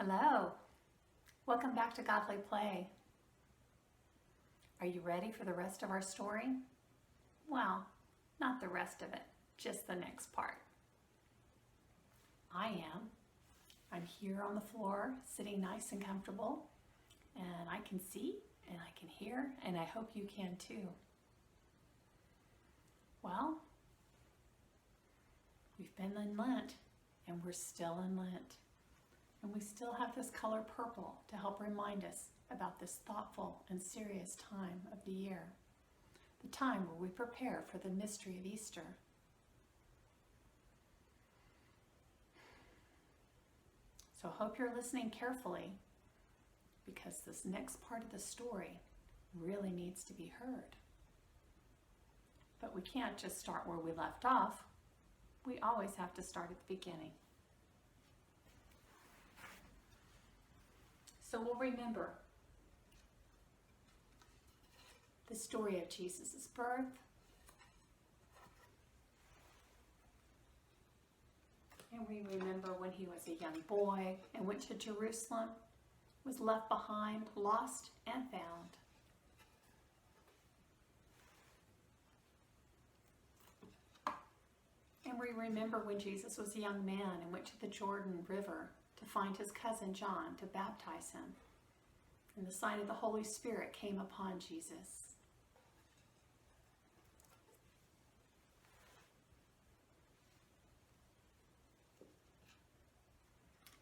Hello, welcome back to Godly Play. Are you ready for the rest of our story? Well, not the rest of it, just the next part. I am. I'm here on the floor, sitting nice and comfortable, and I can see and I can hear, and I hope you can too. Well, we've been in Lent, and we're still in Lent. And we still have this color purple to help remind us about this thoughtful and serious time of the year, the time where we prepare for the mystery of Easter. So I hope you're listening carefully, because this next part of the story really needs to be heard. But we can't just start where we left off. We always have to start at the beginning. So we'll remember the story of Jesus' birth, and we remember when he was a young boy and went to Jerusalem, was left behind, lost and found. And we remember when Jesus was a young man and went to the Jordan River to find his cousin John to baptize him. And the sign of the Holy Spirit came upon Jesus.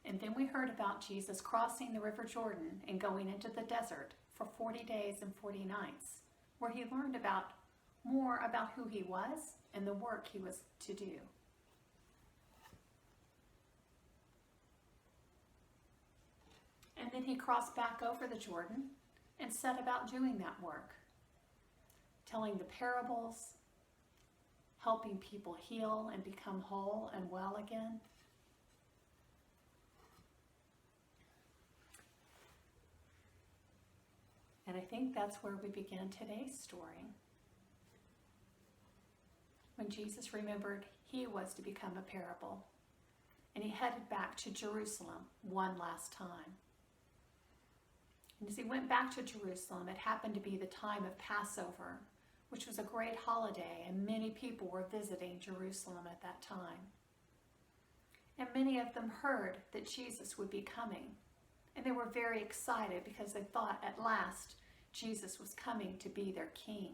And then we heard about Jesus crossing the River Jordan and going into the desert for 40 days and 40 nights, where he learned more about who he was and the work he was to do. And then he crossed back over the Jordan and set about doing that work, telling the parables, helping people heal and become whole and well again. And I think that's where we begin today's story. When Jesus remembered he was to become a parable, and he headed back to Jerusalem one last time. And as he went back to Jerusalem, it happened to be the time of Passover, which was a great holiday, and many people were visiting Jerusalem at that time. And many of them heard that Jesus would be coming, and they were very excited because they thought at last Jesus was coming to be their king.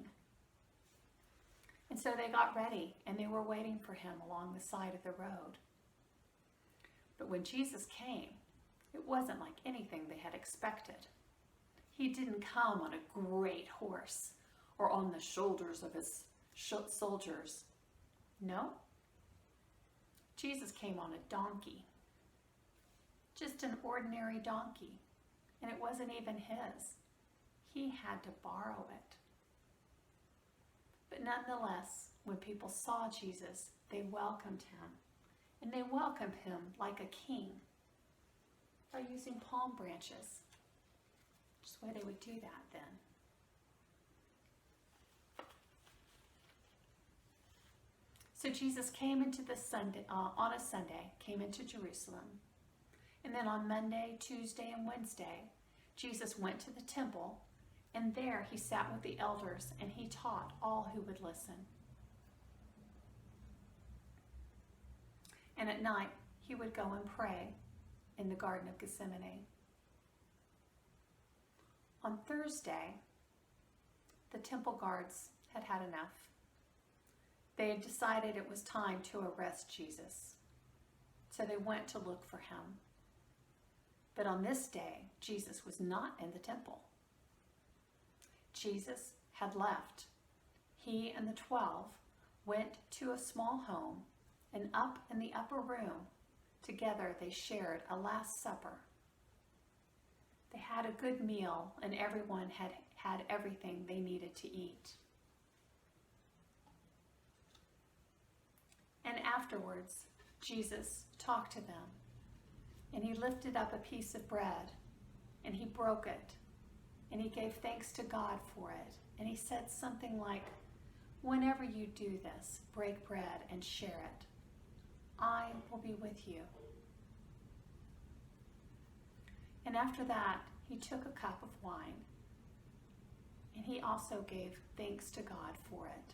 And so they got ready, and they were waiting for him along the side of the road. But when Jesus came, it wasn't like anything they had expected. He didn't come on a great horse or on the shoulders of his soldiers. No. Jesus came on a donkey. Just an ordinary donkey. And it wasn't even his. He had to borrow it. But nonetheless, when people saw Jesus, they welcomed him. And they welcomed him like a king by using palm branches. Just the way they would do that then. So Jesus came into on a Sunday, came into Jerusalem. And then on Monday, Tuesday, and Wednesday, Jesus went to the temple, and there he sat with the elders, and he taught all who would listen. And at night, he would go and pray in the Garden of Gethsemane. On Thursday, the temple guards had had enough. They had decided it was time to arrest Jesus, so they went to look for him. But on this day, Jesus was not in the temple. Jesus had left. He and the 12 went to a small home, and up in the upper room, together they shared a Last Supper. They had a good meal, and everyone had everything they needed to eat. And afterwards, Jesus talked to them, and he lifted up a piece of bread, and he broke it, and he gave thanks to God for it. And he said something like, "Whenever you do this, break bread and share it. I will be with you." And after that, he took a cup of wine, and he also gave thanks to God for it.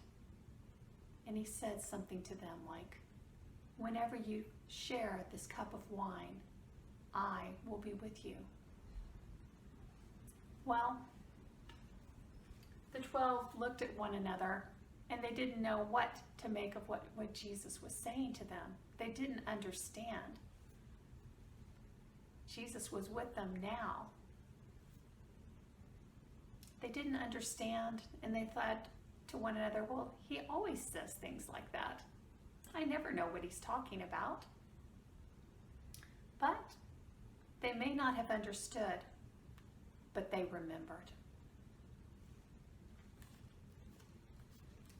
And he said something to them like, whenever you share this cup of wine, I will be with you. Well, the 12 looked at one another, and they didn't know what to make of what Jesus was saying to them. They didn't understand. Jesus was with them now. They didn't understand, and they thought to one another, well, he always says things like that. I never know what he's talking about. But they may not have understood, but they remembered.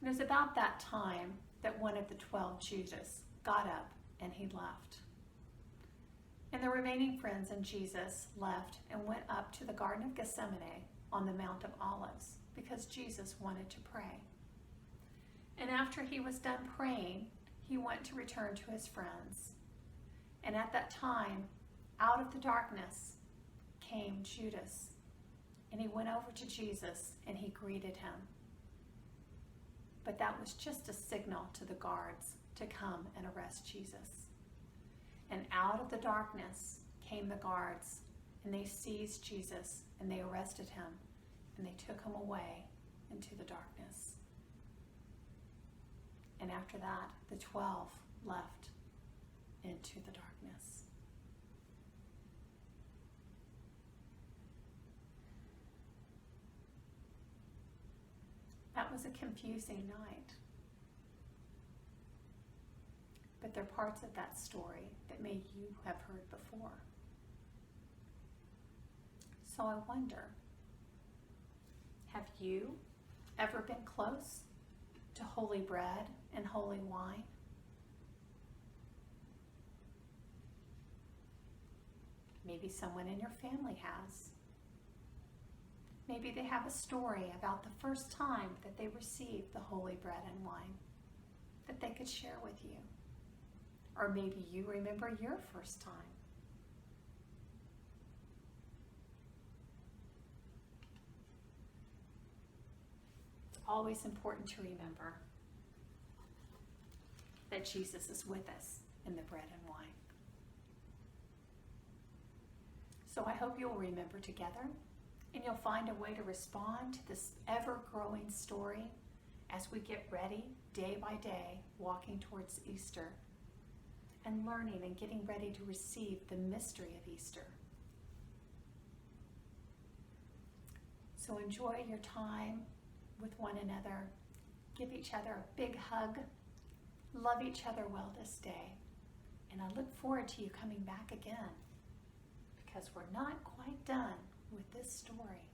It was about that time that one of the 12, Judas, got up and he left. And the remaining friends and Jesus left and went up to the Garden of Gethsemane on the Mount of Olives because Jesus wanted to pray. And after he was done praying, he went to return to his friends. And at that time, out of the darkness came Judas. And he went over to Jesus and he greeted him. But that was just a signal to the guards to come and arrest Jesus. And out of the darkness came the guards, and they seized Jesus and they arrested him and they took him away into the darkness. And after that, the 12 left into the darkness. That was a confusing night. But there are parts of that story that maybe you have heard before. So I wonder, have you ever been close to holy bread and holy wine? Maybe someone in your family has. Maybe they have a story about the first time that they received the holy bread and wine that they could share with you. Or maybe you remember your first time. It's always important to remember that Jesus is with us in the bread and wine. So I hope you'll remember together, and you'll find a way to respond to this ever-growing story as we get ready day by day, walking towards Easter and learning and getting ready to receive the mystery of Easter. So enjoy your time with one another. Give each other a big hug. Love each other well this day. And I look forward to you coming back again, because we're not quite done with this story.